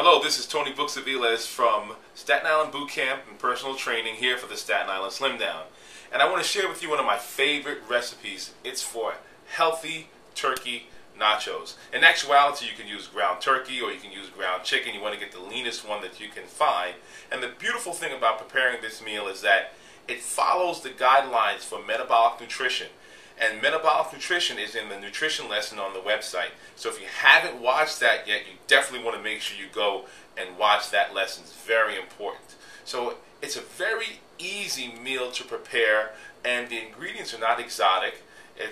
Hello, this is Tony Buxaviles from Staten Island Boot Camp and Personal Training here for the Staten Island Slim Down. And I want to share with you one of my favorite recipes. It's for healthy turkey nachos. In actuality, you can use ground turkey or you can use ground chicken. You want to get the leanest one that you can find. And the beautiful thing about preparing this meal is that it follows the guidelines for metabolic nutrition. And metabolic nutrition is in the nutrition lesson on the website. So if you haven't watched that yet, you definitely want to make sure you go and watch that lesson. It's very important. So it's a very easy meal to prepare, and the ingredients are not exotic.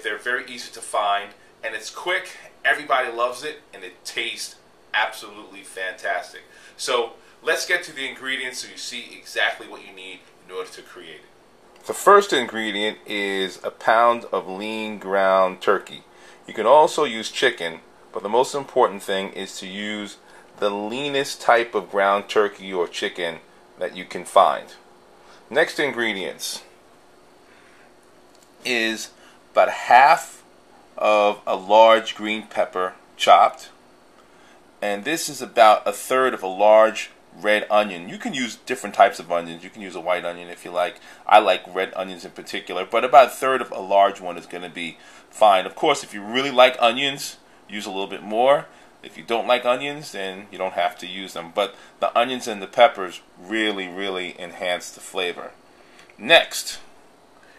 They're very easy to find, and it's quick. Everybody loves it, and it tastes absolutely fantastic. So let's get to the ingredients so you see exactly what you need in order to create it. The first ingredient is a pound of lean ground turkey. You can also use chicken, but the most important thing is to use the leanest type of ground turkey or chicken that you can find. Next ingredients is about half of a large green pepper chopped, and this is about a third of a large red onion. You can use different types of onions. You can use a white onion if you like. I like red onions in particular, but about a third of a large one is going to be fine. Of course, if you really like onions, use a little bit more. If you don't like onions, then you don't have to use them. But the onions and the peppers really enhance the flavor. Next,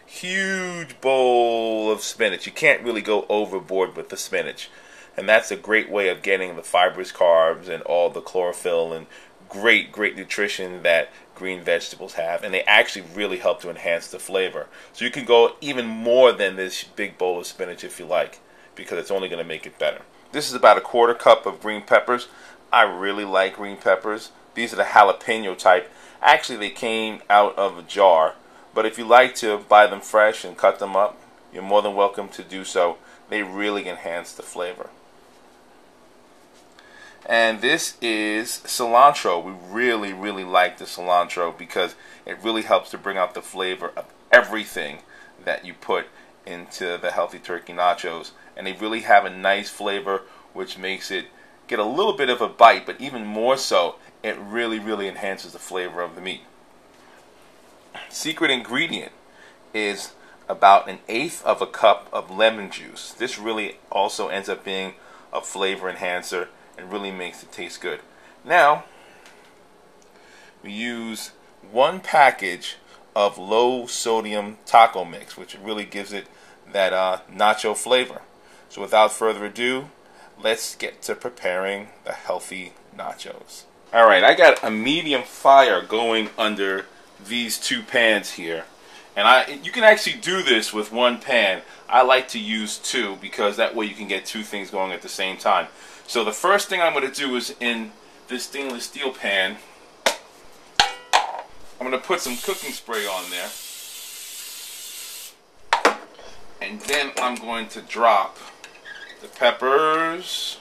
huge bowl of spinach. You can't really go overboard with the spinach. And that's a great way of getting the fibrous carbs and all the chlorophyll and great nutrition that green vegetables have, and they actually really help to enhance the flavor. So you can go even more than this big bowl of spinach if you like, because it's only going to make it better. This is about a quarter cup of green peppers. I really like green peppers. These are the jalapeno type. Actually, they came out of a jar, but if you like to buy them fresh and cut them up, you're more than welcome to do so. They really enhance the flavor. And this is cilantro. We really like the cilantro because it really helps to bring out the flavor of everything that you put into the healthy turkey nachos. And they really have a nice flavor, which makes it get a little bit of a bite, but even more so, it really enhances the flavor of the meat. Secret ingredient is about 1/8 of a cup of lemon juice. This really also ends up being a flavor enhancer and really makes it taste good. Now, we use 1 package of low sodium taco mix, which really gives it that nacho flavor. So without further ado, let's get to preparing the healthy nachos. Alright, I got a medium fire going under these 2 pans here. And you can actually do this with 1 pan. I like to use 2 because that way you can get 2 things going at the same time. So the first thing I'm going to do is, in this stainless steel pan, I'm going to put some cooking spray on there. And then I'm going to drop the peppers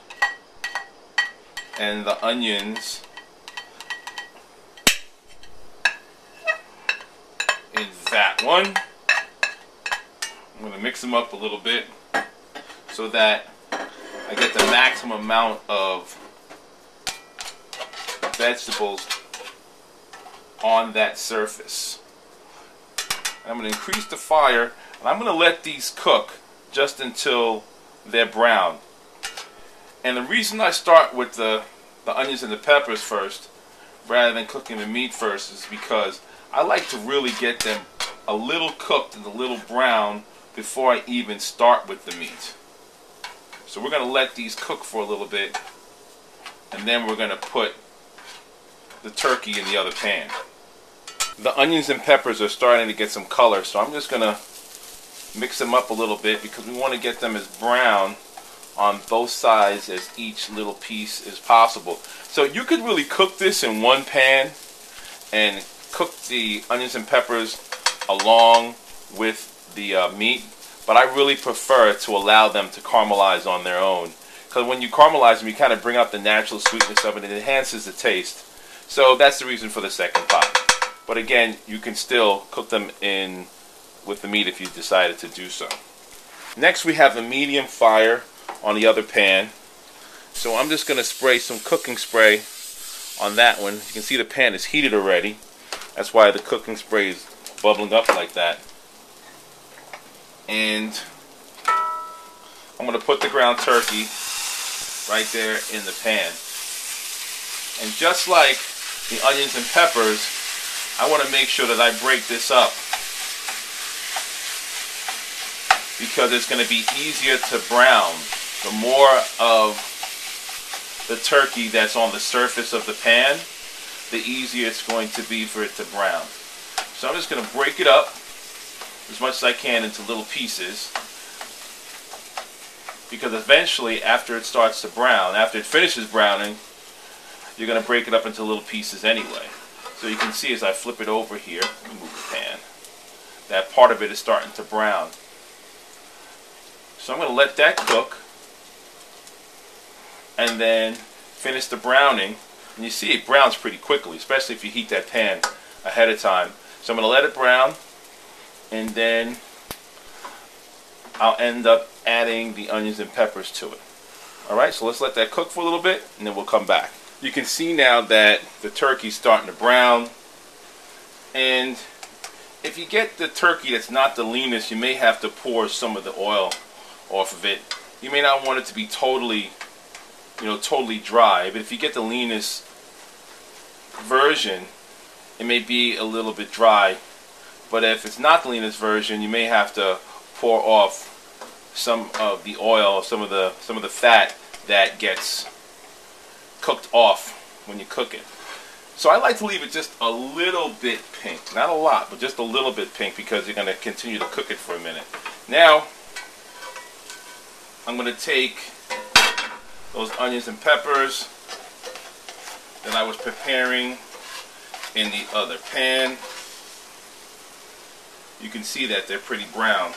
and the onions in that one. I'm going to mix them up a little bit so that I get the maximum amount of vegetables on that surface. And I'm going to increase the fire, and I'm going to let these cook just until they're brown. And the reason I start with the onions and the peppers first rather than cooking the meat first is because I like to really get them a little cooked and a little brown before I even start with the meat. So we're going to let these cook for a little bit, and then we're going to put the turkey in the other pan. The onions and peppers are starting to get some color, so I'm just going to mix them up a little bit because we want to get them as brown on both sides as each little piece is possible. So you could really cook this in 1 pan and cook the onions and peppers along with the meat. But I really prefer to allow them to caramelize on their own. Because when you caramelize them, you kind of bring out the natural sweetness of it. It enhances the taste. So that's the reason for the second pot. But again, you can still cook them in with the meat if you decided to do so. Next, we have the medium fire on the other pan. So I'm just going to spray some cooking spray on that one. You can see the pan is heated already. That's why the cooking spray is bubbling up like that. And I'm going to put the ground turkey right there in the pan. And just like the onions and peppers, I want to make sure that I break this up, because it's going to be easier to brown. The more of the turkey that's on the surface of the pan, the easier it's going to be for it to brown. So I'm just going to break it up as much as I can into little pieces, because eventually, after it starts to brown, after it finishes browning, you're going to break it up into little pieces anyway. So you can see as I flip it over here, let me move the pan, that part of it is starting to brown. So I'm going to let that cook and then finish the browning. And you see it browns pretty quickly, especially if you heat that pan ahead of time. So I'm going to let it brown, and then I'll end up adding the onions and peppers to it. Alright, so let's let that cook for a little bit, and then we'll come back. You can see now that the turkey's starting to brown. And if you get the turkey that's not the leanest, you may have to pour some of the oil off of it. You may not want it to be totally, totally dry. But if you get the leanest version, it may be a little bit dry. But if it's not the leanest version, you may have to pour off some of the oil, some of the fat that gets cooked off when you cook it. So I like to leave it just a little bit pink, not a lot, but just a little bit pink, because you're going to continue to cook it for a minute. Now I'm going to take those onions and peppers that I was preparing in the other pan. You can see that they're pretty brown.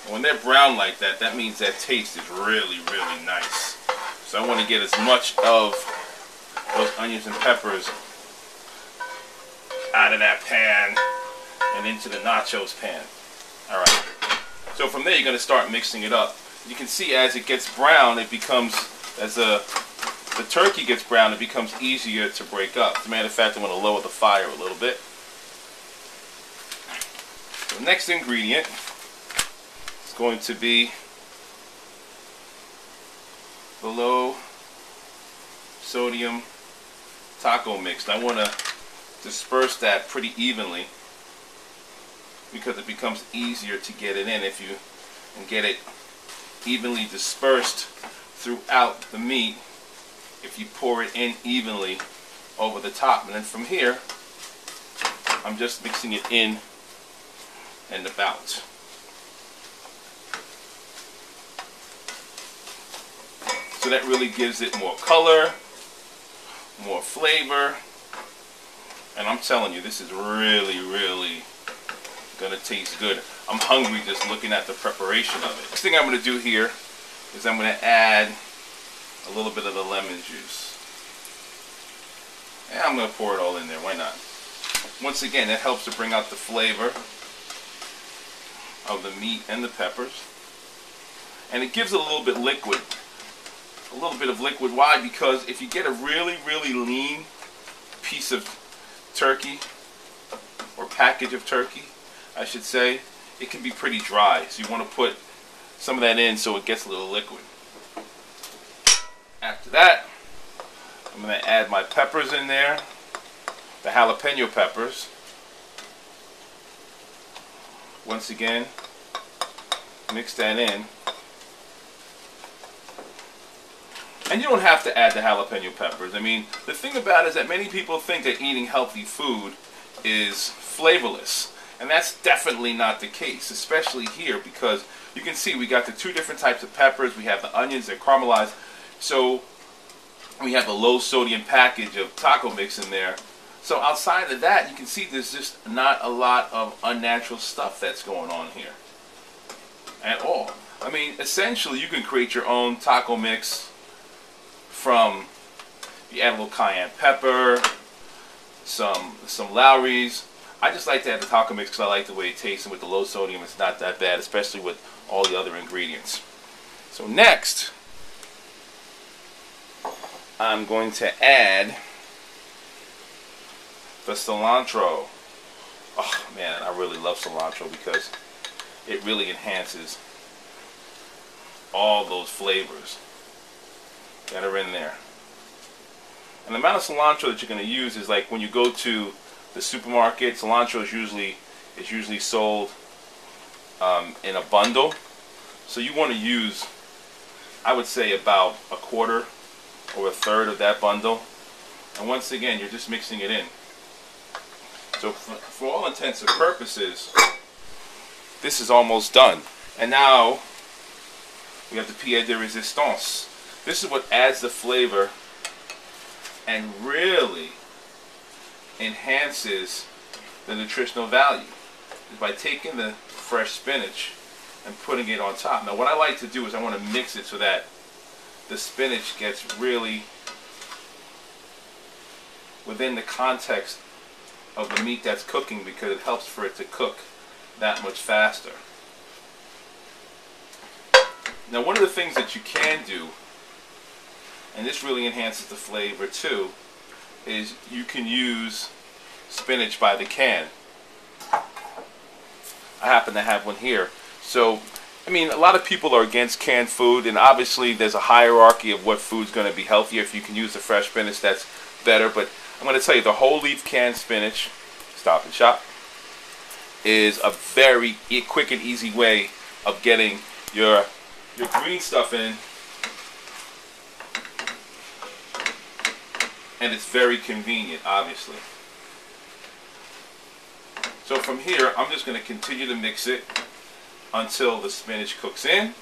And when they're brown like that, that means that taste is really, really nice. So I want to get as much of those onions and peppers out of that pan and into the nachos pan. Alright. So from there you're going to start mixing it up. You can see as it gets brown, it becomes, as the turkey gets brown, it becomes easier to break up. As a matter of fact, I'm going to lower the fire a little bit. The next ingredient is going to be the low sodium taco mix. And I want to disperse that pretty evenly, because it becomes easier to get it in if you get it evenly dispersed throughout the meat if you pour it in evenly over the top. And then from here, I'm just mixing it in and about. So that really gives it more color, more flavor, and I'm telling you, this is really, really gonna taste good. I'm hungry just looking at the preparation of it. Next thing I'm gonna do here is I'm gonna add a little bit of the lemon juice. And I'm gonna pour it all in there, why not? Once again, that helps to bring out the flavor of the meat and the peppers. And it gives it a little bit liquid. A little bit of liquid. Why? Because if you get a really, really lean piece of turkey, or package of turkey, I should say, it can be pretty dry. So you want to put some of that in so it gets a little liquid. After that, I'm going to add my peppers in there, the jalapeno peppers. Once again, mix that in. And you don't have to add the jalapeno peppers. I mean, the thing about it is that many people think that eating healthy food is flavorless. And that's definitely not the case, especially here, because you can see we got the two different types of peppers. We have the onions that caramelize. So we have a low sodium package of taco mix in there. So outside of that, you can see there's just not a lot of unnatural stuff that's going on here at all. I mean, essentially, you can create your own taco mix from, you add a little cayenne pepper, some Lowry's. I just like to add the taco mix because I like the way it tastes, and with the low sodium it's not that bad, especially with all the other ingredients. So next, I'm going to add the cilantro. Oh man, I really love cilantro because it really enhances all those flavors that are in there. And the amount of cilantro that you're going to use is like when you go to the supermarket, cilantro is usually sold in a bundle. So you want to use, I would say, about a quarter or a third of that bundle. And once again, you're just mixing it in. So for all intents and purposes, this is almost done. And now we have the pièce de résistance. This is what adds the flavor and really enhances the nutritional value, is by taking the fresh spinach and putting it on top. Now what I like to do is I want to mix it so that the spinach gets really within the context of the meat that's cooking, because it helps for it to cook that much faster. Now one of the things that you can do, and this really enhances the flavor too, is you can use spinach by the can. I happen to have one here. So, I mean, a lot of people are against canned food, and obviously there's a hierarchy of what food's going to be healthier. If you can use the fresh spinach, that's better. But I'm going to tell you, the whole leaf canned spinach, Stop and Shop, is a very quick and easy way of getting your green stuff in. And it's very convenient, obviously. So from here, I'm just going to continue to mix it until the spinach cooks in.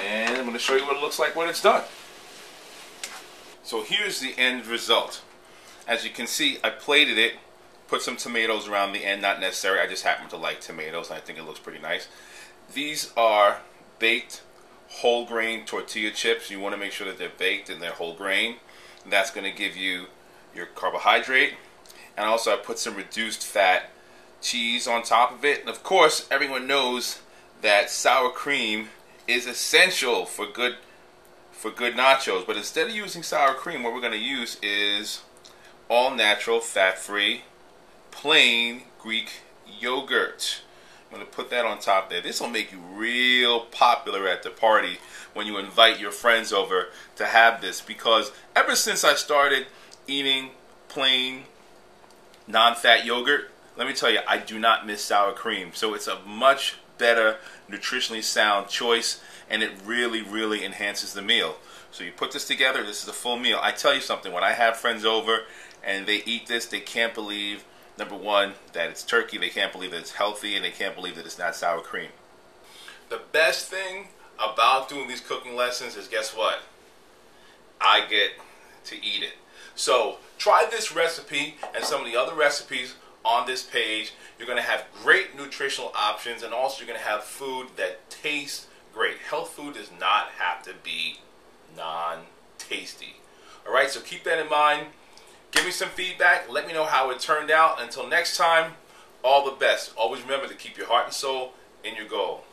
And I'm going to show you what it looks like when it's done. So here's the end result. As you can see, I plated it, put some tomatoes around the end, not necessary. I just happen to like tomatoes, and I think it looks pretty nice. These are baked whole grain tortilla chips. You want to make sure that they're baked and they're whole grain. And that's going to give you your carbohydrate. And also I put some reduced fat cheese on top of it. And of course, everyone knows that sour cream is essential for good nachos. But instead of using sour cream, what we're going to use is all natural, fat-free, plain Greek yogurt. I'm going to put that on top there. This will make you real popular at the party when you invite your friends over to have this, because ever since I started eating plain non-fat yogurt, let me tell you, I do not miss sour cream. So it's a much better, nutritionally sound choice, and it really, really enhances the meal. So you put this together, this is a full meal. I tell you something, when I have friends over and they eat this, they can't believe, number one, that it's turkey, they can't believe that it's healthy, and they can't believe that it's not sour cream. The best thing about doing these cooking lessons is, guess what? I get to eat it. So try this recipe and some of the other recipes on this page. You're going to have great nutritional options, and also you're going to have food that tastes great. Health food does not have to be non-tasty. Alright, so keep that in mind. Give me some feedback. Let me know how it turned out. Until next time, all the best. Always remember to keep your heart and soul in your goal.